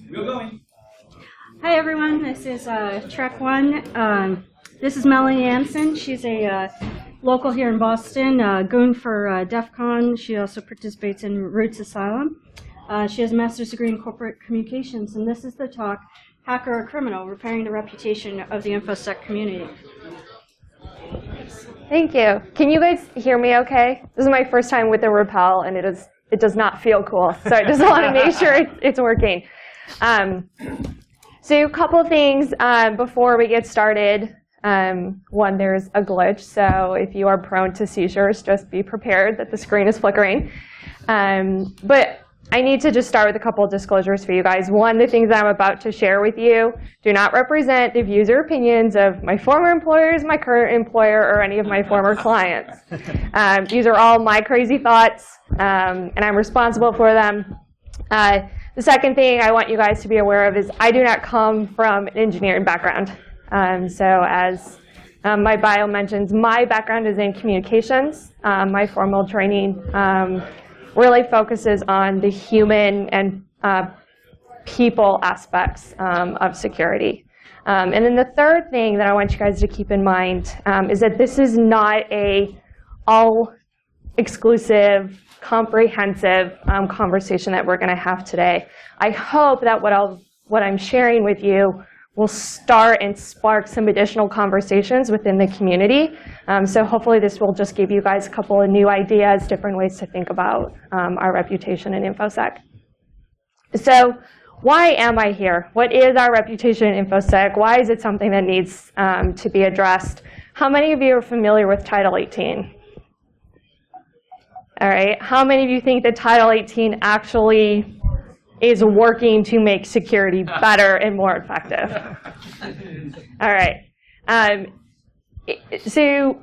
We're going. Hi everyone, this is track one. This is Melanie Ensign. She's a local here in Boston, goon for DEF CON. She also participates in Roots Asylum. She has a master's degree in corporate communications, and this is the talk, Hacker or Criminal, Repairing the Reputation of the Infosec Community. Thank you. Can you guys hear me okay? This is my first time with the rappel, and it does not feel cool. So I just want to make sure it's working. So a couple of things before we get started. One, there's a glitch, so if you are prone to seizures, just be prepared that the screen is flickering. But I need to just start with a couple of disclosures for you guys. One, the things that I'm about to share with you do not represent the views or opinions of my former employers, my current employer, or any of my former clients. These are all my crazy thoughts, and I'm responsible for them. The second thing I want you guys to be aware of is I do not come from an engineering background. So as my bio mentions, my background is in communications. My formal training really focuses on the human and people aspects of security. And then the third thing that I want you guys to keep in mind is that this is not a all-exclusive, comprehensive conversation that we're going to have today. I hope that what I'm sharing with you will start and spark some additional conversations within the community. So hopefully this will just give you guys a couple of new ideas, different ways to think about our reputation in InfoSec. So why am I here? What is our reputation in InfoSec? Why is it something that needs to be addressed? How many of you are familiar with Title 18? All right. How many of you think that Title 18 actually is working to make security better and more effective? All right. So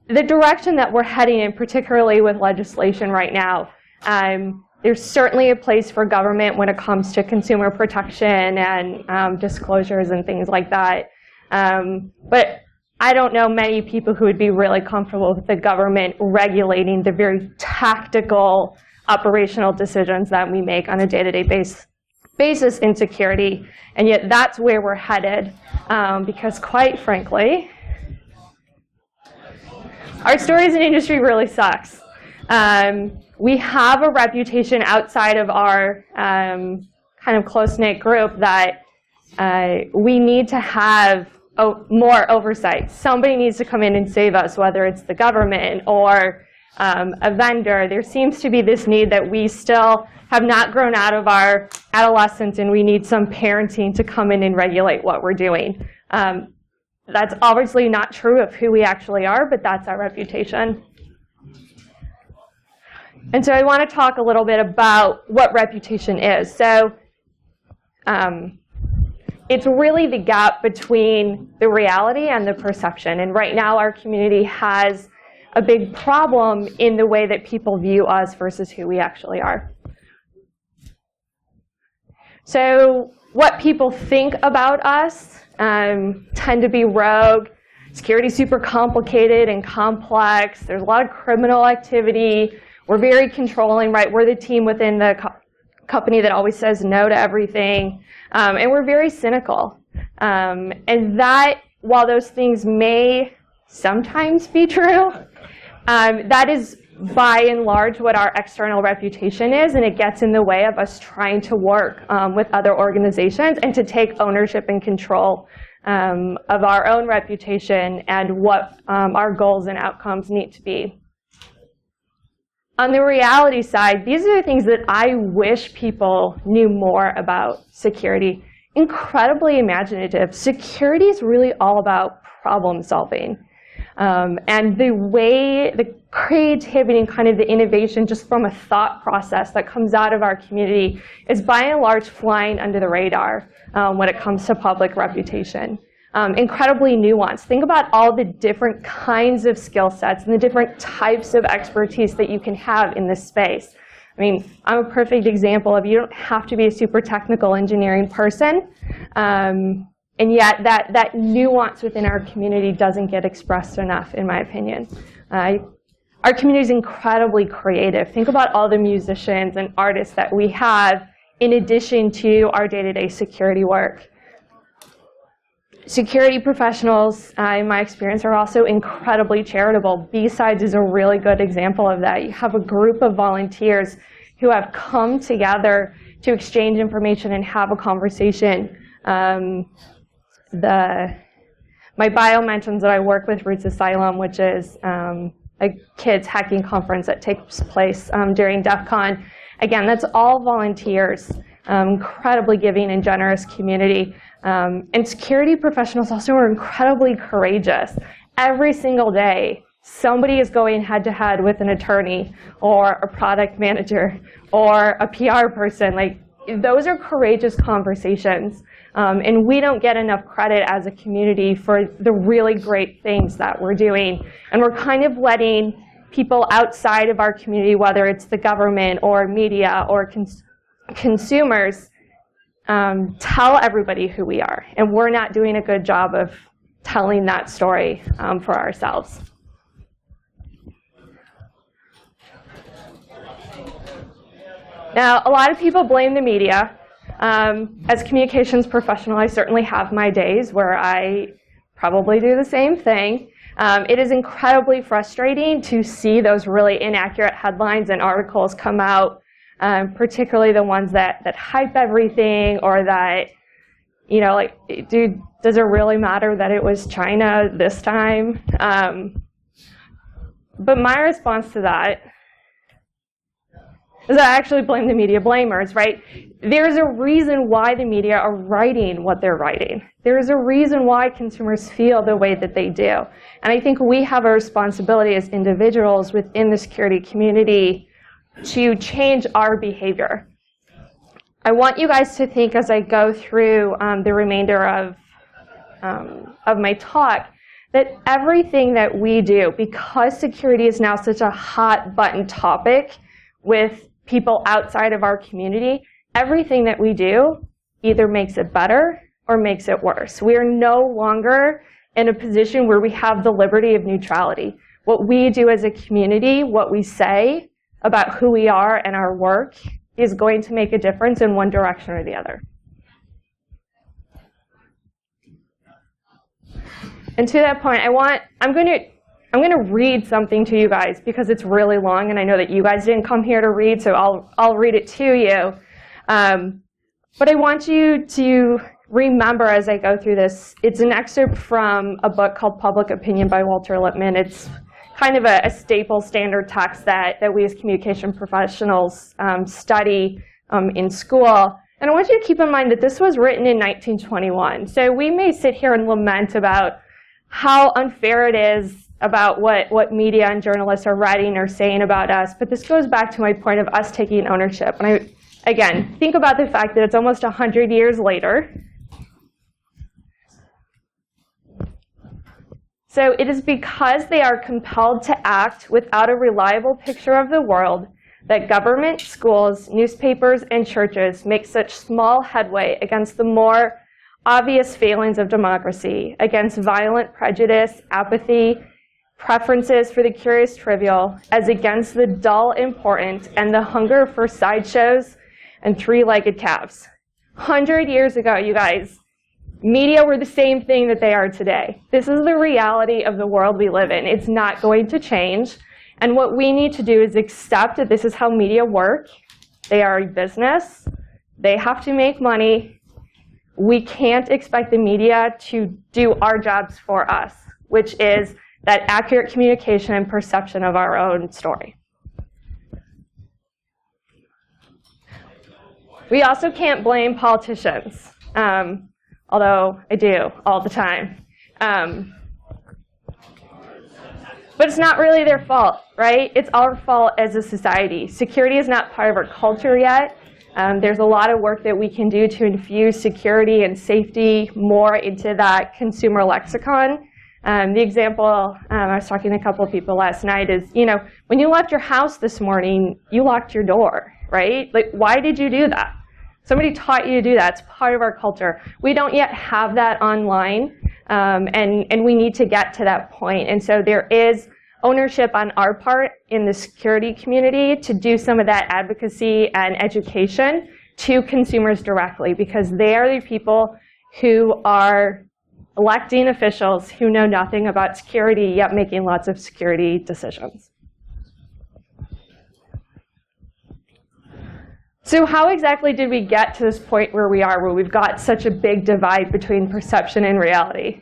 the direction that we're heading in, particularly with legislation right now, there's certainly a place for government when it comes to consumer protection and disclosures and things like that. But I don't know many people who would be really comfortable with the government regulating the very tactical operational decisions that we make on a day-to-day basis in security. And yet that's where we're headed, because quite frankly, our story as an industry really sucks. We have a reputation outside of our kind of close-knit group that we need to have more oversight. Somebody needs to come in and save us, whether it's the government or a vendor. There seems to be this need that we still have not grown out of our adolescence, and we need some parenting to come in and regulate what we're doing. That's obviously not true of who we actually are, but that's our reputation. And so I want to talk a little bit about what reputation is. So it's really the gap between the reality and the perception. And right now our community has a big problem in the way that people view us versus who we actually are. So what people think about us tend to be rogue. Security's super complicated and complex. There's a lot of criminal activity. We're very controlling, right? We're the team within the company that always says no to everything. And we're very cynical. And that, while those things may sometimes be true, that is by and large what our external reputation is, and it gets in the way of us trying to work with other organizations and to take ownership and control of our own reputation and what our goals and outcomes need to be. On the reality side, these are the things that I wish people knew more about security. Incredibly imaginative. Security is really all about problem solving. And the creativity and kind of the innovation just from a thought process that comes out of our community is by and large flying under the radar when it comes to public reputation. Incredibly nuanced. Think about all the different kinds of skill sets and the different types of expertise that you can have in this space. I mean, I'm a perfect example of you don't have to be a super technical engineering person, and yet that nuance within our community doesn't get expressed enough, in my opinion. Our community is incredibly creative. Think about all the musicians and artists that we have in addition to our day-to-day security work. Security professionals, in my experience, are also incredibly charitable. BSides is a really good example of that. You have a group of volunteers who have come together to exchange information and have a conversation. My bio mentions that I work with Roots Asylum, which is a kids hacking conference that takes place during DEF CON. Again, that's all volunteers, incredibly giving and generous community. And security professionals also are incredibly courageous. Every single day, somebody is going head-to-head with an attorney or a product manager or a PR person. Like, those are courageous conversations. And we don't get enough credit as a community for the really great things that we're doing. And we're kind of letting people outside of our community, whether it's the government or media or consumers, tell everybody who we are. And we're not doing a good job of telling that story for ourselves. Now, a lot of people blame the media. As a communications professional, I certainly have my days where I probably do the same thing. It is incredibly frustrating to see those really inaccurate headlines and articles come out, particularly the ones that hype everything or that, you know, like, dude, does it really matter that it was China this time? But my response to that is I actually blame the media blamers, right? There's a reason why the media are writing what they're writing. There's a reason why consumers feel the way that they do. And I think we have a responsibility as individuals within the security community to change our behavior. I want you guys to think as I go through the remainder of my talk that everything that we do, because security is now such a hot button topic with people outside of our community, everything that we do either makes it better or makes it worse. We are no longer in a position where we have the liberty of neutrality. What we do as a community, what we say about who we are and our work is going to make a difference in one direction or the other. And to that point, I'm going to read something to you guys because it's really long, and I know that you guys didn't come here to read, so I'll read it to you. But I want you to remember as I go through this, it's an excerpt from a book called Public Opinion by Walter Lippmann. It's kind of a staple standard text that we as communication professionals study in school. And I want you to keep in mind that this was written in 1921. So we may sit here and lament about how unfair it is about what media and journalists are writing or saying about us, but this goes back to my point of us taking ownership. And again, think about the fact that it's almost 100 years later. So it is because they are compelled to act without a reliable picture of the world that government, schools, newspapers, and churches make such small headway against the more obvious failings of democracy, against violent prejudice, apathy, preferences for the curious trivial, as against the dull important and the hunger for sideshows and three-legged calves. 100 years ago, you guys, media were the same thing that they are today. This is the reality of the world we live in. It's not going to change. And what we need to do is accept that this is how media work. They are a business. They have to make money. We can't expect the media to do our jobs for us, which is that accurate communication and perception of our own story. We also can't blame politicians, although I do all the time. But it's not really their fault, right? It's our fault as a society. Security is not part of our culture yet. There's a lot of work that we can do to infuse security and safety more into that consumer lexicon. The example, I was talking to a couple of people last night, is, you know, when you left your house this morning, you locked your door, right? Like, why did you do that? Somebody taught you to do that. It's part of our culture. We don't yet have that online, and we need to get to that point. And so there is ownership on our part in the security community to do some of that advocacy and education to consumers directly, because they are the people who are electing officials who know nothing about security, yet making lots of security decisions. So how exactly did we get to this point where we are, where we've got such a big divide between perception and reality?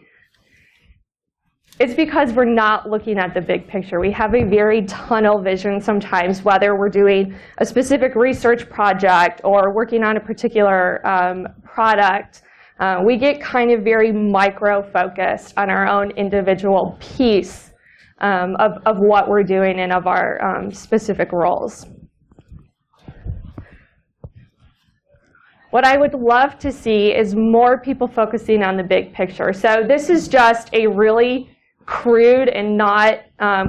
It's because we're not looking at the big picture. We have a very tunnel vision sometimes, whether we're doing a specific research project or working on a particular product. We get kind of very micro-focused on our own individual piece of what we're doing and of our specific roles. What I would love to see is more people focusing on the big picture. So this is just a really crude and not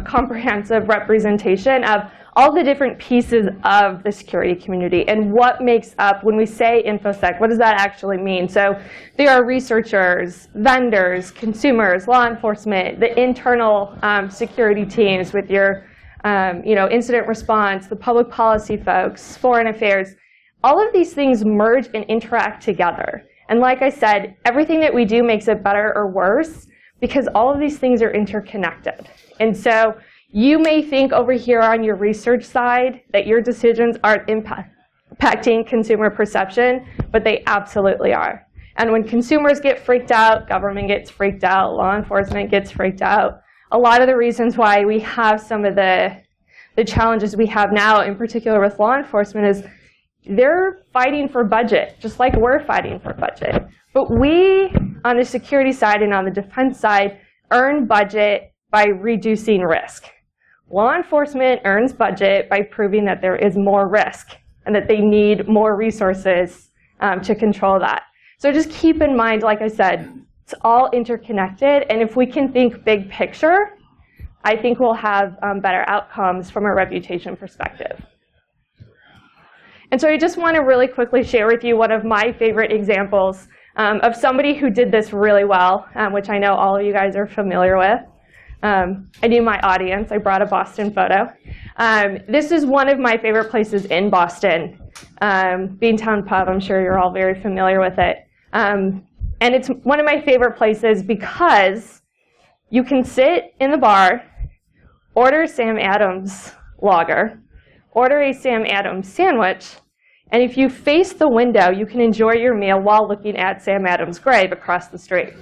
comprehensive representation of all the different pieces of the security community and what makes up, when we say Infosec, what does that actually mean? So there are researchers, vendors, consumers, law enforcement, the internal security teams with your incident response, the public policy folks, foreign affairs. All of these things merge and interact together. And like I said, everything that we do makes it better or worse because all of these things are interconnected. And so you may think over here on your research side that your decisions aren't impacting consumer perception, but they absolutely are. And when consumers get freaked out, government gets freaked out, law enforcement gets freaked out. A lot of the reasons why we have some of the challenges we have now, in particular with law enforcement, is they're fighting for budget, just like we're fighting for budget. But we, on the security side and on the defense side, earn budget by reducing risk. Law enforcement earns budget by proving that there is more risk and that they need more resources to control that. So just keep in mind, like I said, it's all interconnected. And if we can think big picture, I think we'll have better outcomes from a reputation perspective. And so I just want to really quickly share with you one of my favorite examples of somebody who did this really well, which I know all of you guys are familiar with. I knew my audience. I brought a Boston photo. This is one of my favorite places in Boston, Beantown Pub. I'm sure you're all very familiar with it. And it's one of my favorite places because you can sit in the bar, order Sam Adams lager, order a Sam Adams sandwich, and if you face the window, you can enjoy your meal while looking at Sam Adams' grave across the street.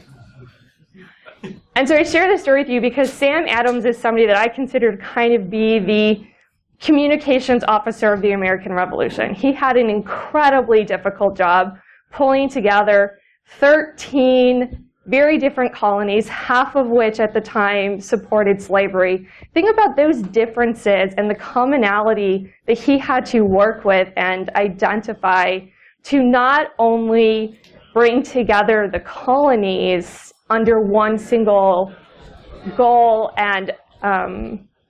And so I share this story with you because Sam Adams is somebody that I consider to kind of be the communications officer of the American Revolution. He had an incredibly difficult job pulling together 13 very different colonies, half of which at the time supported slavery. Think about those differences and the commonality that he had to work with and identify to not only bring together the colonies under one single goal and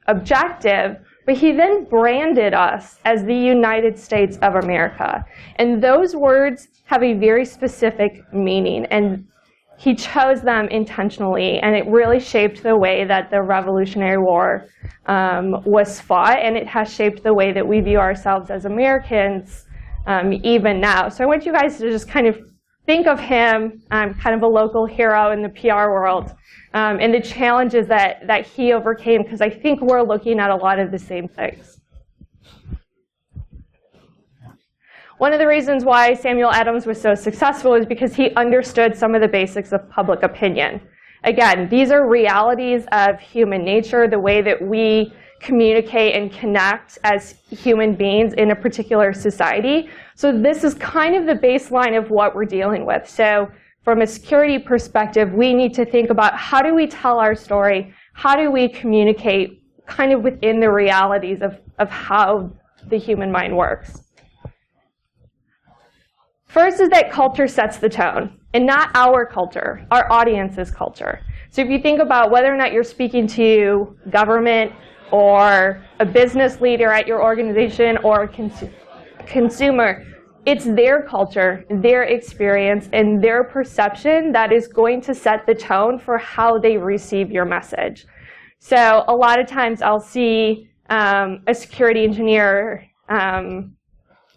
objective, but he then branded us as the United States of America. And those words have a very specific meaning. And he chose them intentionally, and it really shaped the way that the Revolutionary War was fought, and it has shaped the way that we view ourselves as Americans even now. So I want you guys to just kind of think of him, kind of a local hero in the PR world, and the challenges that he overcame, because I think we're looking at a lot of the same things. One of the reasons why Samuel Adams was so successful is because he understood some of the basics of public opinion. Again, these are realities of human nature, the way that we communicate and connect as human beings in a particular society. So this is kind of the baseline of what we're dealing with. So from a security perspective, we need to think about how do we tell our story? How do we communicate kind of within the realities of how the human mind works? First is that culture sets the tone, and not our culture, our audience's culture. So if you think about whether or not you're speaking to government or a business leader at your organization or a consumer, it's their culture, their experience, and their perception that is going to set the tone for how they receive your message. So a lot of times I'll see a security engineer, a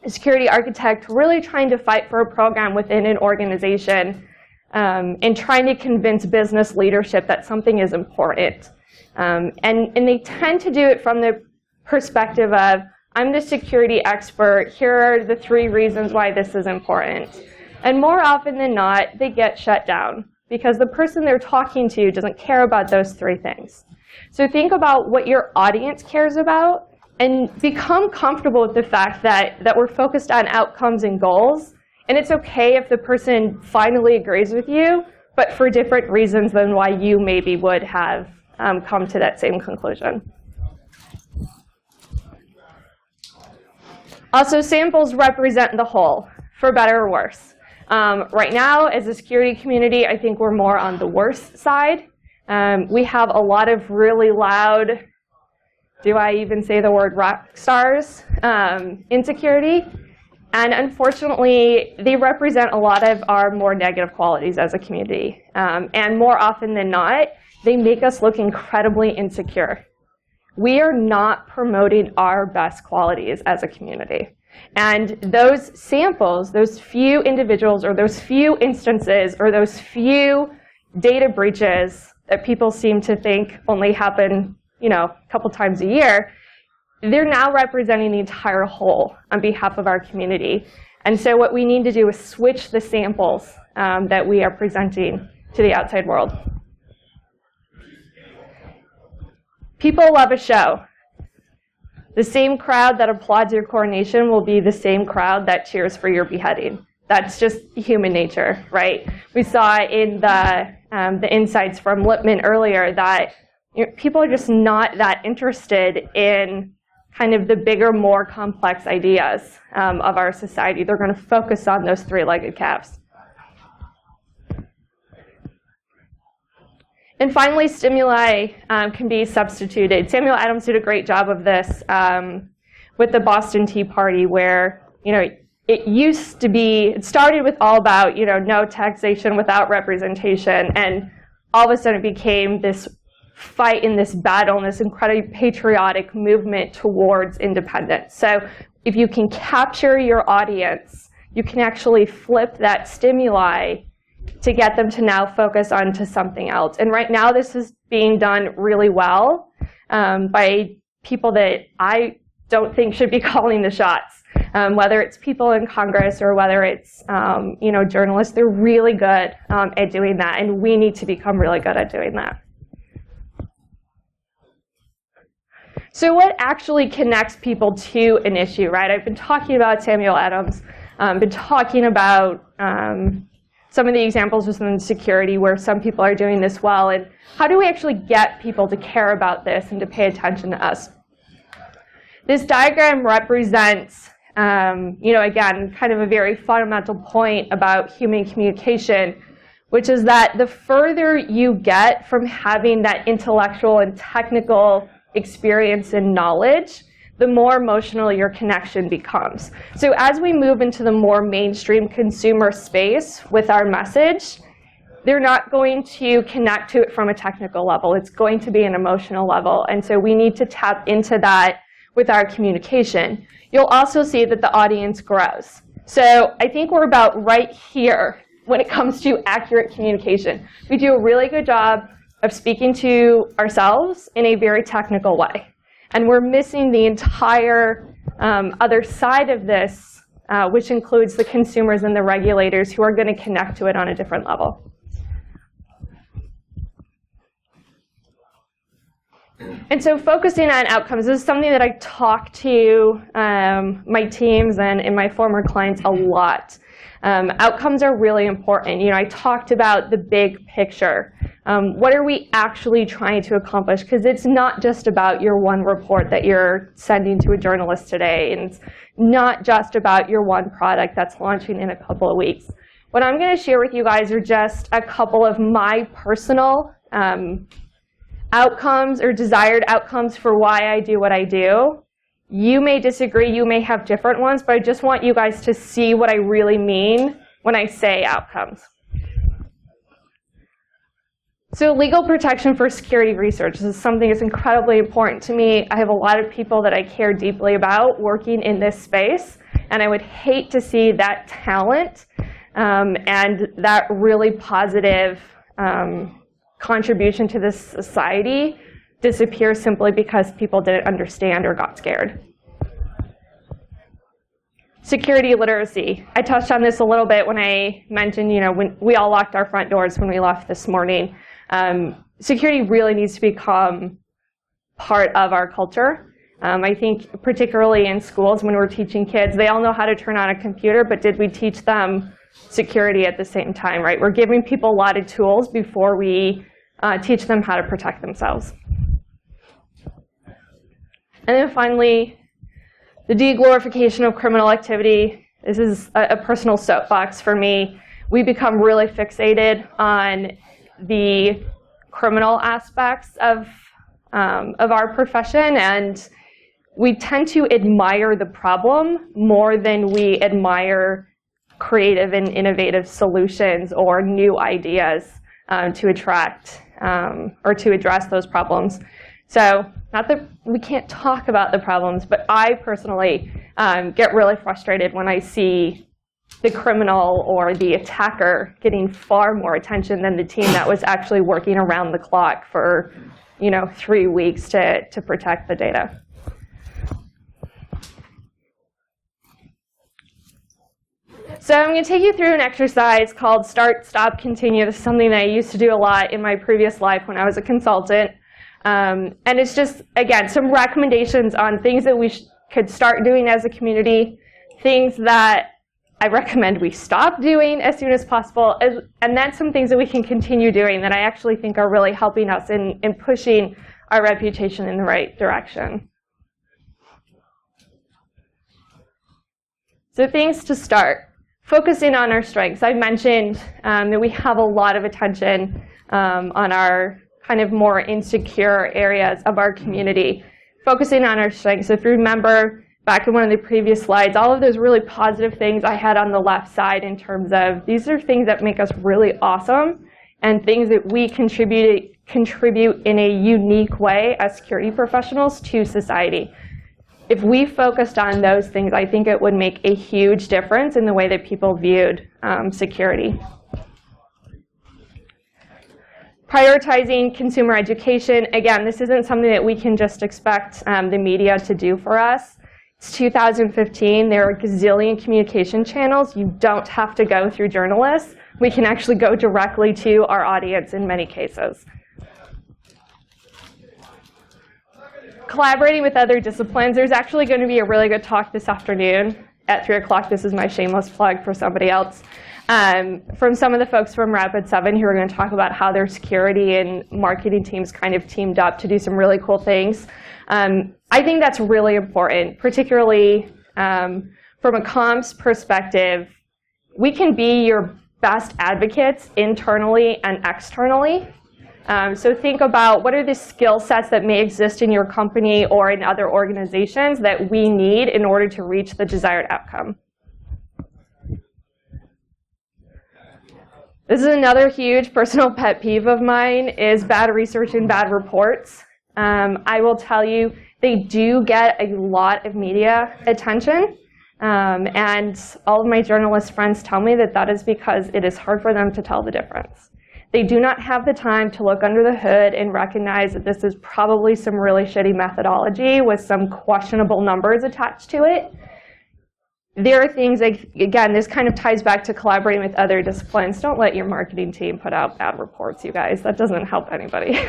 security architect really trying to fight for a program within an organization and trying to convince business leadership that something is important. And they tend to do it from the perspective of, I'm the security expert, here are the 3 reasons why this is important. And more often than not, they get shut down because the person they're talking to doesn't care about those 3 things. So think about what your audience cares about and become comfortable with the fact that we're focused on outcomes and goals. And it's okay if the person finally agrees with you, but for different reasons than why you maybe would have come to that same conclusion. Also, samples represent the whole, for better or worse. Right now, as a security community, I think we're more on the worst side. We have a lot of really loud, do I even say the word rock stars, in security. And unfortunately, they represent a lot of our more negative qualities as a community. And more often than not, they make us look incredibly insecure. We are not promoting our best qualities as a community. And those samples, those few individuals or those few instances or those few data breaches that people seem to think only happen, a couple times a year, they're now representing the entire whole on behalf of our community. And so what we need to do is switch the samples that we are presenting to the outside world. People love a show. The same crowd that applauds your coronation will be the same crowd that cheers for your beheading. That's just human nature, right? We saw in the insights from Lippman earlier that people are just not that interested in kind of the bigger, more complex ideas of our society. They're going to focus on those 3-legged calves. And finally, stimuli can be substituted. Samuel Adams did a great job of this with the Boston Tea Party, where it started with all about no taxation without representation, and all of a sudden it became this fight in this battle and this incredibly patriotic movement towards independence. So if you can capture your audience, you can actually flip that stimuli to get them to now focus on to something else. And right now this is being done really well by people that I don't think should be calling the shots. Whether it's people in Congress or whether it's journalists, they're really good at doing that, and we need to become really good at doing that. So what actually connects people to an issue, right? I've been talking about Samuel Adams, been talking about some of the examples within security where some people are doing this well, and how do we actually get people to care about this and to pay attention to us? This diagram represents, again, kind of a very fundamental point about human communication, which is that the further you get from having that intellectual and technical experience and knowledge, the more emotional your connection becomes. So as we move into the more mainstream consumer space with our message, they're not going to connect to it from a technical level. It's going to be an emotional level. And so we need to tap into that with our communication. You'll also see that the audience grows. So I think we're about right here when it comes to accurate communication. We do a really good job of speaking to ourselves in a very technical way. And we're missing the entire other side of this, which includes the consumers and the regulators who are going to connect to it on a different level. And so focusing on outcomes, this is something that I talk to my teams and in my former clients a lot. Outcomes are really important. I talked about the big picture. What are we actually trying to accomplish? Because it's not just about your one report that you're sending to a journalist today, and it's not just about your one product that's launching in a couple of weeks. What I'm going to share with you guys are just a couple of my personal outcomes or desired outcomes for why I do what I do. You may disagree, you may have different ones, but I just want you guys to see what I really mean when I say outcomes. So legal protection for security research is something that's incredibly important to me. I have a lot of people that I care deeply about working in this space, and I would hate to see that talent and that really positive contribution to this society disappear simply because people didn't understand or got scared. Security literacy. I touched on this a little bit when I mentioned, when we all locked our front doors when we left this morning. Security really needs to become part of our culture. I think particularly in schools when we're teaching kids, they all know how to turn on a computer, but did we teach them security at the same time, right? We're giving people a lot of tools before we teach them how to protect themselves. And then finally, the de-glorification of criminal activity. This is a personal soapbox for me. We become really fixated on the criminal aspects of our profession, and we tend to admire the problem more than we admire creative and innovative solutions or new ideas to attract or to address those problems. So not that we can't talk about the problems, but I personally get really frustrated when I see the criminal or the attacker getting far more attention than the team that was actually working around the clock for 3 weeks to protect the data. So I'm going to take you through an exercise called Start, Stop, Continue. This is something that I used to do a lot in my previous life when I was a consultant. And it's just, again, some recommendations on things that we could start doing as a community, things that I recommend we stop doing as soon as possible, and then some things that we can continue doing that I actually think are really helping us in pushing our reputation in the right direction. So things to start. Focusing on our strengths. I mentioned that we have a lot of attention on our kind of more insecure areas of our community. Focusing on our strengths. If you remember back in one of the previous slides, all of those really positive things I had on the left side in terms of these are things that make us really awesome and things that we contribute in a unique way as security professionals to society. If we focused on those things, I think it would make a huge difference in the way that people viewed security. Prioritizing consumer education. Again, this isn't something that we can just expect the media to do for us. It's 2015. There are a gazillion communication channels. You don't have to go through journalists. We can actually go directly to our audience in many cases. Collaborating with other disciplines. There's actually going to be a really good talk this afternoon at 3 o'clock. This is my shameless plug for somebody else. From some of the folks from Rapid7 who are going to talk about how their security and marketing teams kind of teamed up to do some really cool things. I think that's really important, particularly from a comms perspective. We can be your best advocates internally and externally. So think about what are the skill sets that may exist in your company or in other organizations that we need in order to reach the desired outcome. This is another huge personal pet peeve of mine is bad research and bad reports. I will tell you, they do get a lot of media attention. And all of my journalist friends tell me that that is because it is hard for them to tell the difference. They do not have the time to look under the hood and recognize that this is probably some really shitty methodology with some questionable numbers attached to it. There are things like, again, this kind of ties back to collaborating with other disciplines. Don't let your marketing team put out bad reports, you guys. That doesn't help anybody.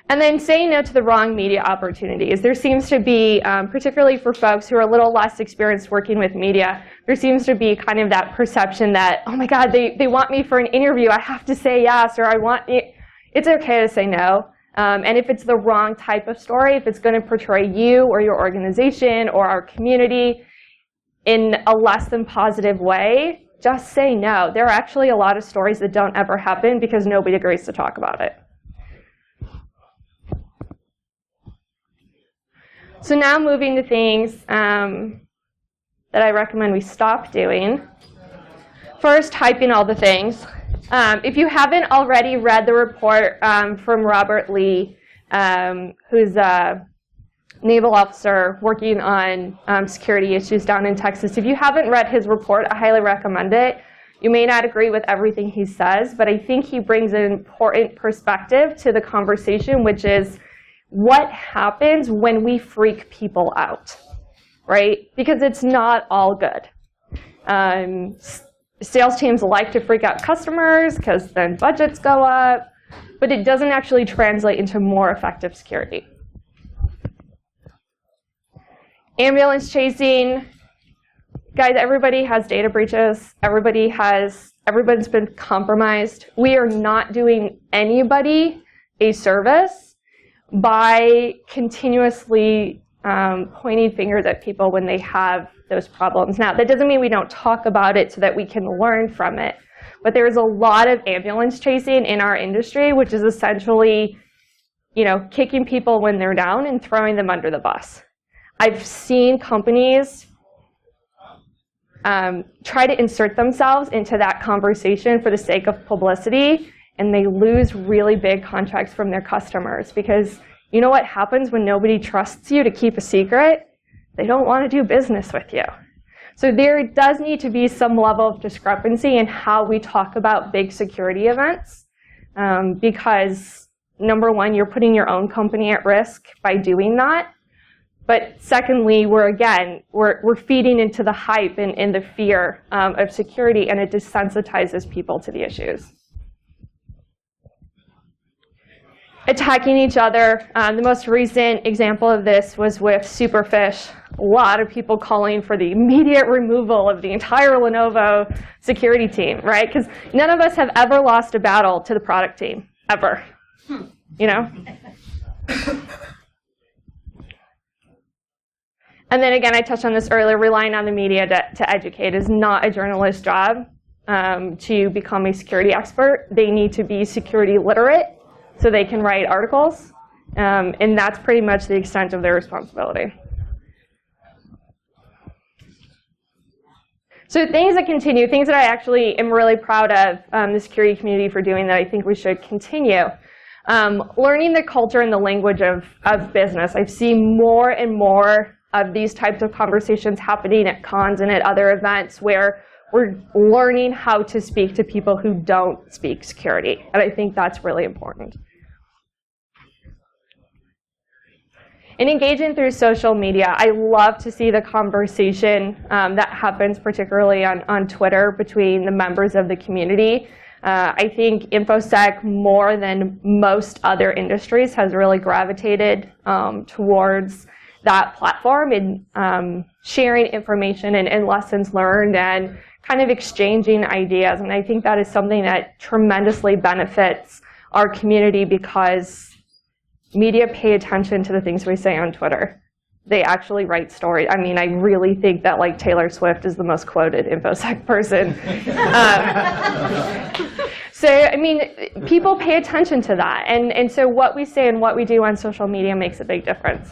And then saying no to the wrong media opportunities. There seems to be, particularly for folks who are a little less experienced working with media, there seems to be kind of that perception that, oh my God, they want me for an interview. I have to say yes, or I want it. It's okay to say no. And if it's the wrong type of story, if it's going to portray you or your organization or our community in a less than positive way, just say no. There are actually a lot of stories that don't ever happen because nobody agrees to talk about it. So now moving to things that I recommend we stop doing. first, hyping all the things. If you haven't already read the report from Robert Lee, who's a naval officer working on security issues down in Texas, if you haven't read his report, I highly recommend it. You may not agree with everything he says, but I think he brings an important perspective to the conversation, which is what happens when we freak people out, right? Because it's not all good. Sales teams like to freak out customers because then budgets go up, but it doesn't actually translate into more effective security. Ambulance chasing. Guys, everybody has data breaches. Everybody's been compromised. We are not doing anybody a service by continuously pointing fingers at people when they have those problems. Now, that doesn't mean we don't talk about it so that we can learn from it. But there's a lot of ambulance chasing in our industry, which is essentially, kicking people when they're down and throwing them under the bus. I've seen companies try to insert themselves into that conversation for the sake of publicity, and they lose really big contracts from their customers. Because you know what happens when nobody trusts you to keep a secret? They don't want to do business with you. So there does need to be some level of discrepancy in how we talk about big security events, because number one, you're putting your own company at risk by doing that. But secondly, we're feeding into the hype and the fear of security, and it desensitizes people to the issues. Attacking each other. The most recent example of this was with Superfish. A lot of people calling for the immediate removal of the entire Lenovo security team, right? Because none of us have ever lost a battle to the product team, ever. And then again, I touched on this earlier, relying on the media to educate is not a journalist's job to become a security expert. They need to be security literate so they can write articles. And that's pretty much the extent of their responsibility. So things that continue, things that I actually am really proud of the security community for doing that I think we should continue. Learning the culture and the language of business. I've seen more and more of these types of conversations happening at cons and at other events where we're learning how to speak to people who don't speak security. And I think that's really important. And engaging through social media. I love to see the conversation that happens particularly on Twitter between the members of the community. I think Infosec, more than most other industries, has really gravitated towards that platform and sharing information and lessons learned and kind of exchanging ideas. And I think that is something that tremendously benefits our community because media pay attention to the things we say on Twitter. They actually write stories. I mean, I really think that Taylor Swift is the most quoted Infosec person. So, I mean, people pay attention to that. And so what we say and what we do on social media makes a big difference.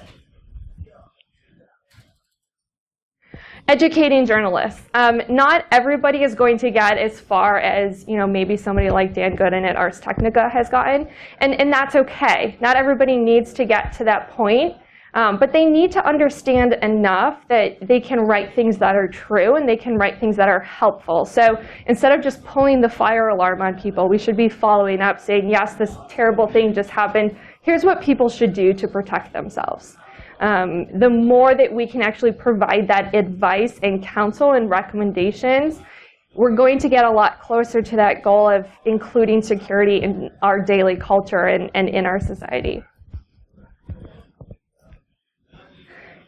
Educating journalists. Not everybody is going to get as far as maybe somebody like Dan Gooden at Ars Technica has gotten, and that's okay. Not everybody needs to get to that point, but they need to understand enough that they can write things that are true and they can write things that are helpful. So instead of just pulling the fire alarm on people, we should be following up, saying, yes, this terrible thing just happened. Here's what people should do to protect themselves. The more that we can actually provide that advice and counsel and recommendations, we're going to get a lot closer to that goal of including security in our daily culture and in our society.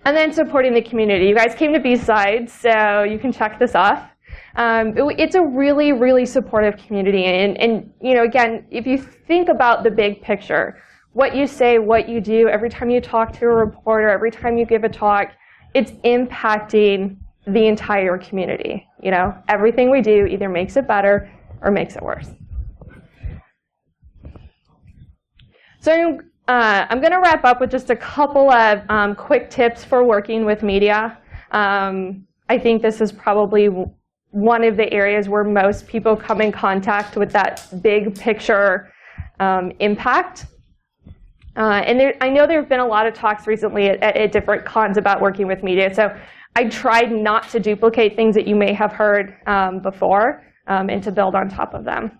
And then supporting the community. You guys came to BSides, so you can check this off. It's a really, really supportive community. And again, if you think about the big picture, what you say, what you do, every time you talk to a reporter, every time you give a talk, it's impacting the entire community. Everything we do either makes it better or makes it worse. So I'm going to wrap up with just a couple of quick tips for working with media. I think this is probably one of the areas where most people come in contact with that big picture impact. And I know there have been a lot of talks recently at different cons about working with media. So I tried not to duplicate things that you may have heard before and to build on top of them.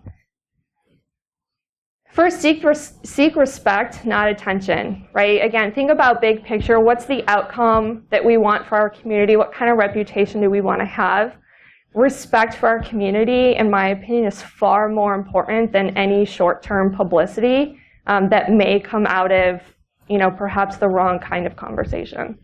First, seek respect, not attention, right? Again, think about big picture. What's the outcome that we want for our community? What kind of reputation do we want to have? Respect for our community, in my opinion, is far more important than any short-term publicity that may come out of, perhaps the wrong kind of conversation.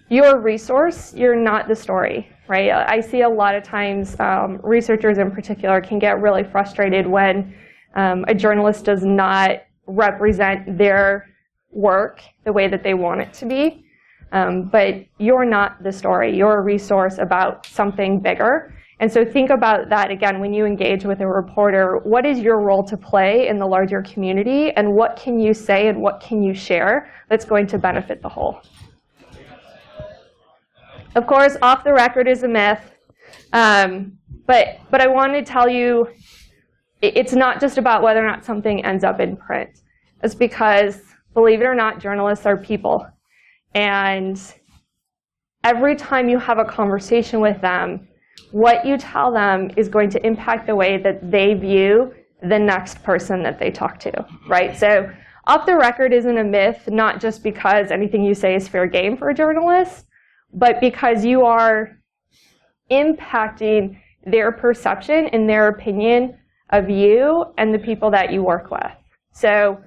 You're a resource, you're not the story, right? I see a lot of times researchers in particular can get really frustrated when a journalist does not represent their work the way that they want it to be. But you're not the story. You're a resource about something bigger. And so think about that again when you engage with a reporter. What is your role to play in the larger community? And what can you say and what can you share that's going to benefit the whole? Of course, off the record is a myth. But I want to tell you, it's not just about whether or not something ends up in print. It's because, believe it or not, journalists are people. And every time you have a conversation with them, what you tell them is going to impact the way that they view the next person that they talk to, right? So off the record isn't a myth, not just because anything you say is fair game for a journalist, but because you are impacting their perception and their opinion of you and the people that you work with. So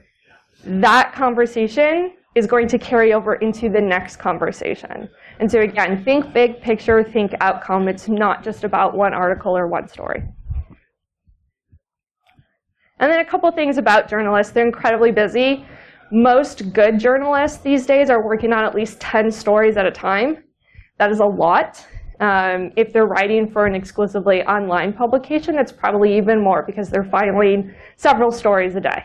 that conversation is going to carry over into the next conversation. And so again, think big picture, think outcome. It's not just about one article or one story. And then a couple things about journalists. They're incredibly busy. Most good journalists these days are working on at least 10 stories at a time. That is a lot. If they're writing for an exclusively online publication, it's probably even more because they're filing several stories a day.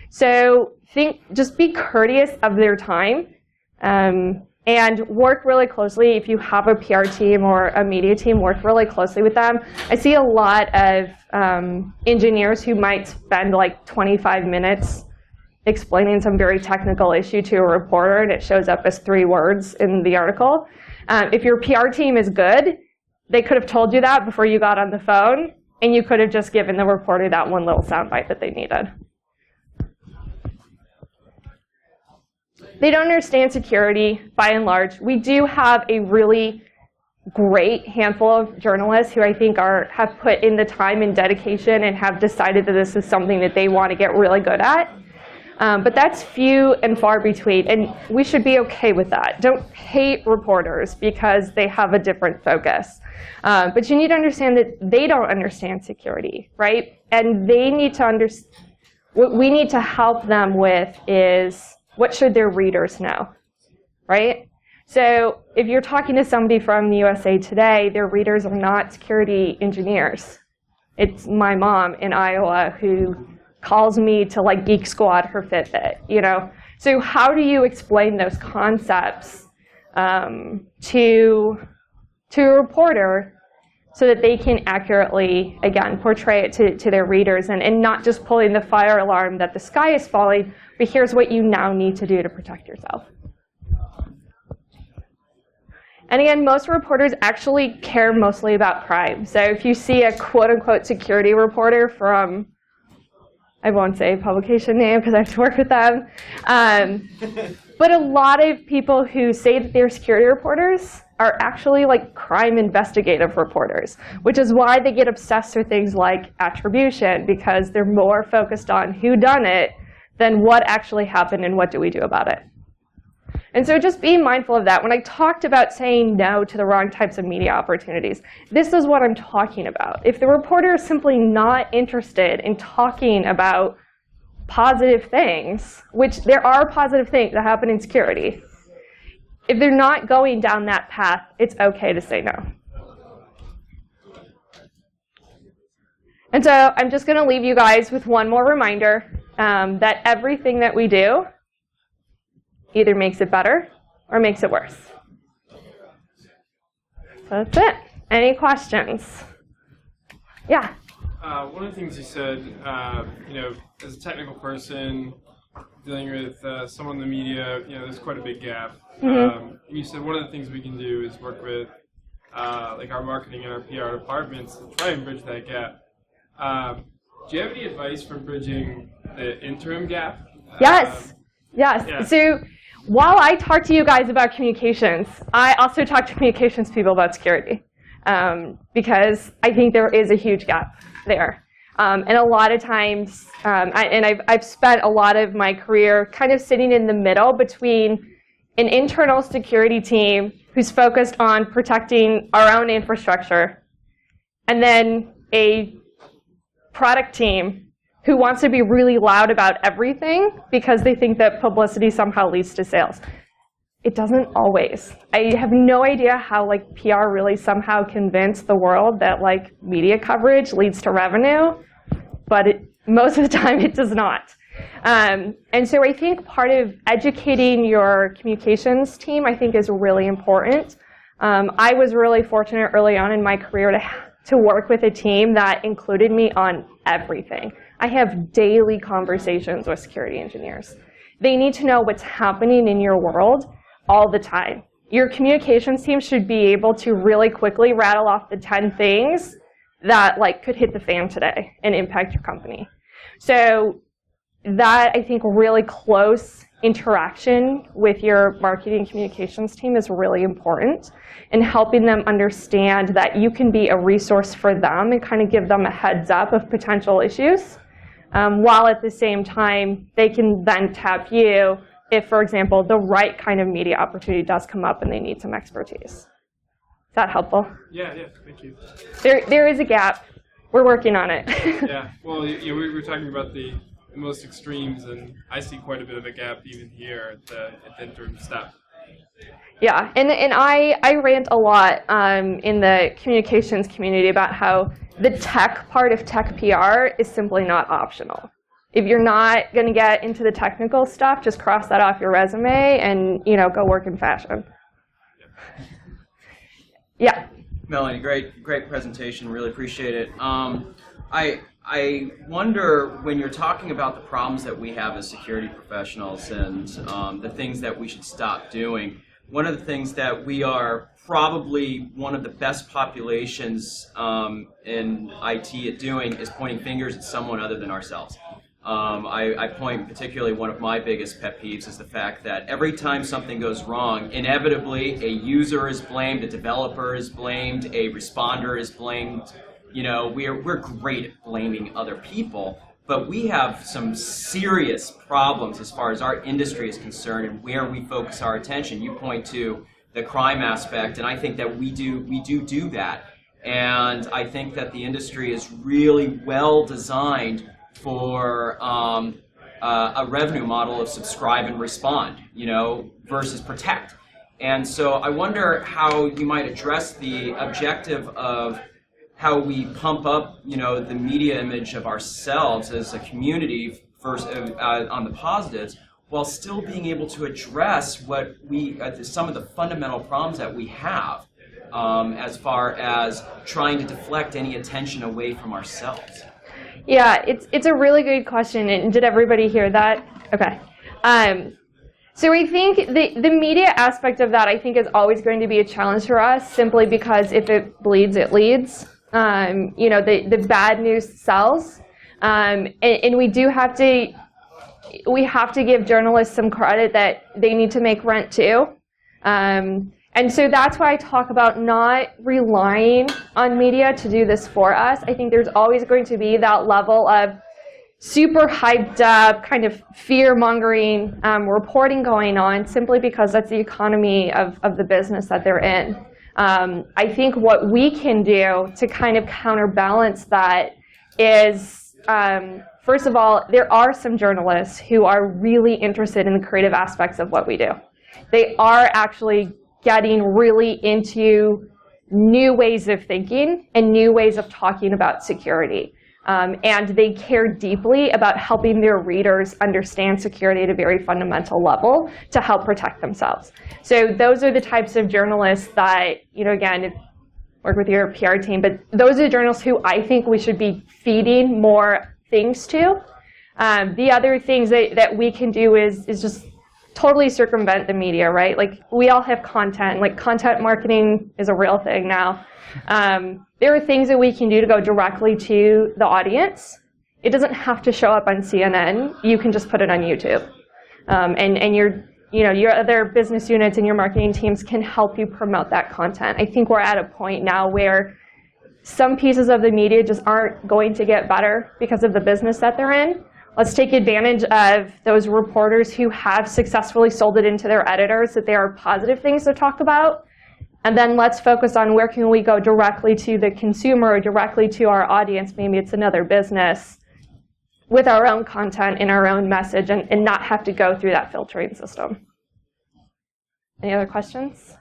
So just be courteous of their time and work really closely. If you have a PR team or a media team, work really closely with them. I see a lot of engineers who might spend like 25 minutes explaining some very technical issue to a reporter, and it shows up as 3 words in the article. If your PR team is good, they could have told you that before you got on the phone, and you could have just given the reporter that one little soundbite that they needed. They don't understand security, by and large. We do have a really great handful of journalists who I think have put in the time and dedication and have decided that this is something that they want to get really good at. But that's few and far between, and we should be okay with that. Don't hate reporters because they have a different focus. But you need to understand that they don't understand security, right? And they need to understand, what we need to help them with is, what should their readers know, right? So if you're talking to somebody from the USA Today, their readers are not security engineers. It's my mom in Iowa who calls me to like Geek Squad her Fitbit, So how do you explain those concepts to a reporter so that they can accurately, again, portray it to their readers and not just pulling the fire alarm that the sky is falling, but here's what you now need to do to protect yourself. And again, most reporters actually care mostly about crime. So if you see a quote-unquote security reporter from, I won't say a publication name because I have to work with them, but a lot of people who say that they're security reporters are actually like crime investigative reporters, which is why they get obsessed with things like attribution, because they're more focused on who done it than what actually happened and what do we do about it. And so just be mindful of that. When I talked about saying no to the wrong types of media opportunities, this is what I'm talking about. If the reporter is simply not interested in talking about positive things, which there are positive things that happen in security, if they're not going down that path, it's okay to say no. And so I'm just going to leave you guys with one more reminder that everything that we do either makes it better or makes it worse. So that's it. Any questions? Yeah. One of the things you said, as a technical person dealing with someone in the media, there's quite a big gap. And you said one of the things we can do is work with like our marketing and our PR departments to try and bridge that gap. Do you have any advice for bridging the interim gap? Yes. Yes. Yeah. So while I talk to you guys about communications, I also talk to communications people about security because I think there is a huge gap there. And a lot of times, I've spent a lot of my career kind of sitting in the middle between an internal security team who's focused on protecting our own infrastructure and then a product team who wants to be really loud about everything because they think that publicity somehow leads to sales. It doesn't always. I have no idea how PR really somehow convinced the world that media coverage leads to revenue, but most of the time it does not. And so I think part of educating your communications team, I think, is really important. I was really fortunate early on in my career to work with a team that included me on everything. I have daily conversations with security engineers. They need to know what's happening in your world all the time. Your communications team should be able to really quickly rattle off the 10 things that could hit the fan today and impact your company. So that, I think, really close interaction with your marketing communications team is really important in helping them understand that you can be a resource for them and kind of give them a heads up of potential issues, while at the same time they can then tap you if, for example, the right kind of media opportunity does come up and they need some expertise. Is that helpful? Yeah, thank you. There is a gap. We're working on it. Yeah, well, we were talking about the most extremes, and I see quite a bit of a gap even here at the interim step. Yeah, and I rant a lot in the communications community about how the tech part of tech PR is simply not optional. If you're not going to get into the technical stuff, just cross that off your resume and go work in fashion. Yeah. Melanie, great presentation. Really appreciate it. I wonder, when you're talking about the problems that we have as security professionals and the things that we should stop doing, one of the things that we are probably one of the best populations in IT at doing is pointing fingers at someone other than ourselves. I point particularly, one of my biggest pet peeves is the fact that every time something goes wrong, inevitably a user is blamed, a developer is blamed, a responder is blamed. We're great at blaming other people, but we have some serious problems as far as our industry is concerned and where we focus our attention. You point to the crime aspect, and I think that we do that. And I think that the industry is really well designed for a revenue model of subscribe and respond, versus protect. And so I wonder how you might address the objective of how we pump up, the media image of ourselves as a community first on the positives, while still being able to address what some of the fundamental problems that we have, as far as trying to deflect any attention away from ourselves. Yeah, it's a really good question. And did everybody hear that? Okay. So I think the media aspect of that, I think, is always going to be a challenge for us, simply because if it bleeds, it leads. The bad news sells, and we have to give journalists some credit that they need to make rent too. And so that's why I talk about not relying on media to do this for us. I think there's always going to be that level of super hyped up, kind of fear-mongering reporting going on, simply because that's the economy of the business that they're in. I think what we can do to kind of counterbalance that is, first of all, there are some journalists who are really interested in the creative aspects of what we do. They are actually getting really into new ways of thinking and new ways of talking about security. And they care deeply about helping their readers understand security at a very fundamental level to help protect themselves. So those are the types of journalists that, again, work with your PR team. But those are the journalists who I think we should be feeding more things to. The other things that we can do is just totally circumvent the media, right? Like, we all have content. Like, content marketing is a real thing now. There are things that we can do to go directly to the audience. It doesn't have to show up on CNN. You can just put it on YouTube. And your other business units and your marketing teams can help you promote that content. I think we're at a point now where some pieces of the media just aren't going to get better because of the business that they're in. Let's take advantage of those reporters who have successfully sold it into their editors that there are positive things to talk about. And then let's focus on where can we go directly to the consumer or directly to our audience. Maybe it's another business with our own content and our own message and not have to go through that filtering system. Any other questions?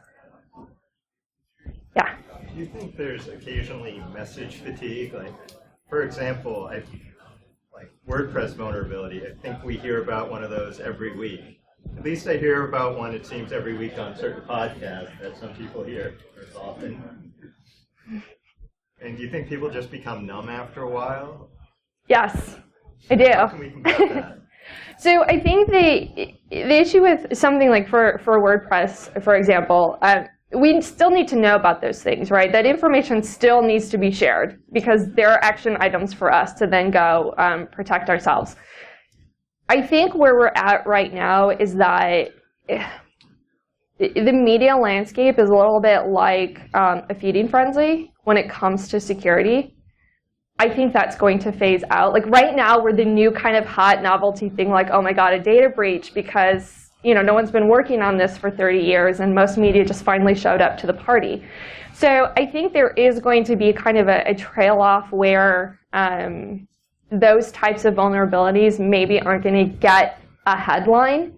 Yeah. Do you think there's occasionally message fatigue? Like, for example, like WordPress vulnerability, I think we hear about one of those every week. At least I hear about one, it seems, every week on certain podcasts that some people hear often. And do you think people just become numb after a while? Yes, I do. How can we combat that? So I think the issue with something like for WordPress, for example, we still need to know about those things, right? That information still needs to be shared because there are action items for us to then go protect ourselves. I think where we're at right now is that the media landscape is a little bit like a feeding frenzy when it comes to security. I think that's going to phase out. Like, right now, we're the new kind of hot novelty thing, like, oh my God, a data breach, because no one's been working on this for 30 years, and most media just finally showed up to the party. So I think there is going to be kind of a trail off where those types of vulnerabilities maybe aren't going to get a headline,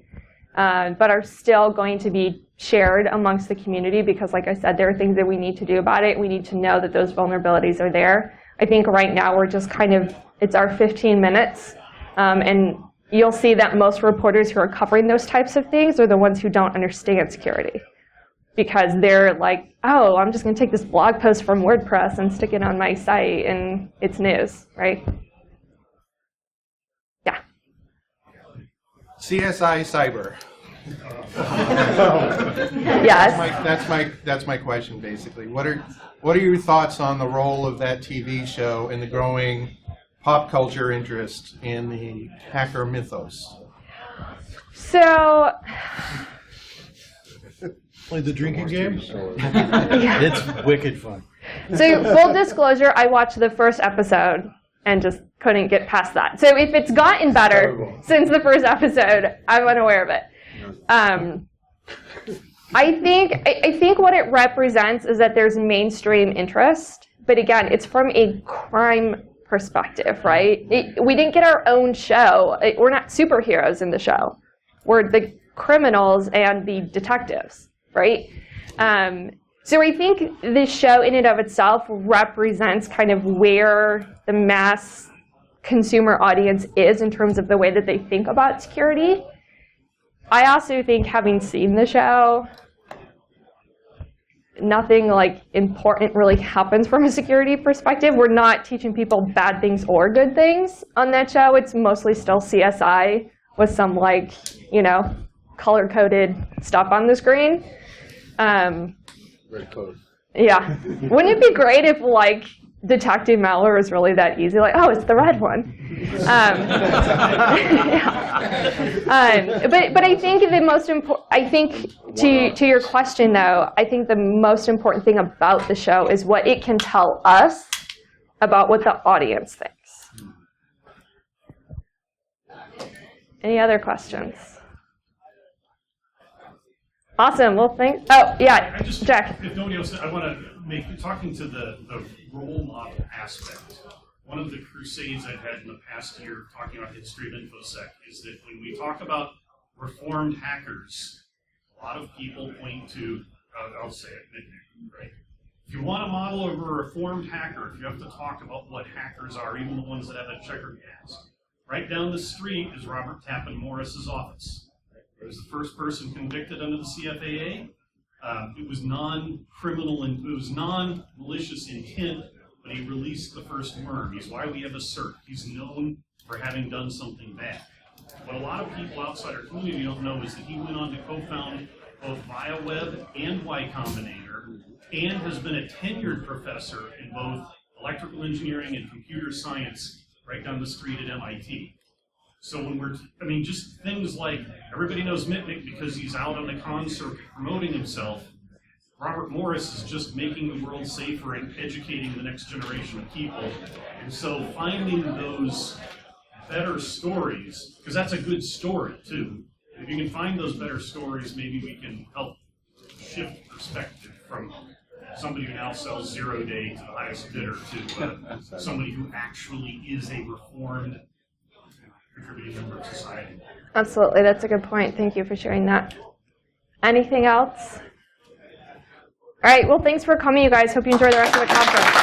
but are still going to be shared amongst the community because, like I said, there are things that we need to do about it. We need to know that those vulnerabilities are there. I think right now we're just it's our 15 minutes, and you'll see that most reporters who are covering those types of things are the ones who don't understand security because they're like, oh, I'm just going to take this blog post from WordPress and stick it on my site, and it's news, right? Yeah. CSI Cyber. Yes. That's my question, basically. What are your thoughts on the role of that TV show in the growing pop culture interest in the hacker mythos? So, Play the drinking game? yeah. It's wicked fun. So, full disclosure, I watched the first episode and just couldn't get past that. So if it's gotten better since the first episode, I'm unaware of it. I think what it represents is that there's mainstream interest, but again, it's from a crime perspective, right? We didn't get our own show. We're not superheroes in the show. We're the criminals and the detectives, right? So I think this show in and of itself represents kind of where the mass consumer audience is in terms of the way that they think about security. I also think, having seen the show, nothing like important really happens from a security perspective. We're not teaching people bad things or good things on that show. It's mostly still CSI with some color-coded stuff on the screen. Red code. Yeah. Wouldn't it be great if detecting malware is really that easy? Like, oh, it's the red one. But I think the most important. I think to your question though, I think the most important thing about the show is what it can tell us about what the audience thinks. Any other questions? Awesome. Well, thanks. Oh, yeah, Jack. If nobody else, I want to talking to the role model aspect. One of the crusades I've had in the past year talking about the history of Infosec is that when we talk about reformed hackers, a lot of people point to, I'll say it, right? If you want a model of a reformed hacker, if you have to talk about what hackers are, even the ones that have a checkered past, right down the street is Robert Tappan Morris's office. He was the first person convicted under the CFAA. It was non-criminal and it was non-malicious intent, but he released the first worm. He's why we have a cert. He's known for having done something bad. What a lot of people outside our community don't know is that he went on to co-found both BioWeb and Y Combinator, and has been a tenured professor in both electrical engineering and computer science right down the street at MIT. So when just things like, everybody knows Mitnick because he's out on the con circuit promoting himself. Robert Morris is just making the world safer and educating the next generation of people. And so finding those better stories, because that's a good story too. If you can find those better stories, maybe we can help shift perspective from somebody who now sells 0 day to the highest bidder to somebody who actually is a reformed, contributing member of society. Absolutely, that's a good point. Thank you for sharing that. Anything else? All right, well, thanks for coming, you guys. Hope you enjoy the rest of the conference.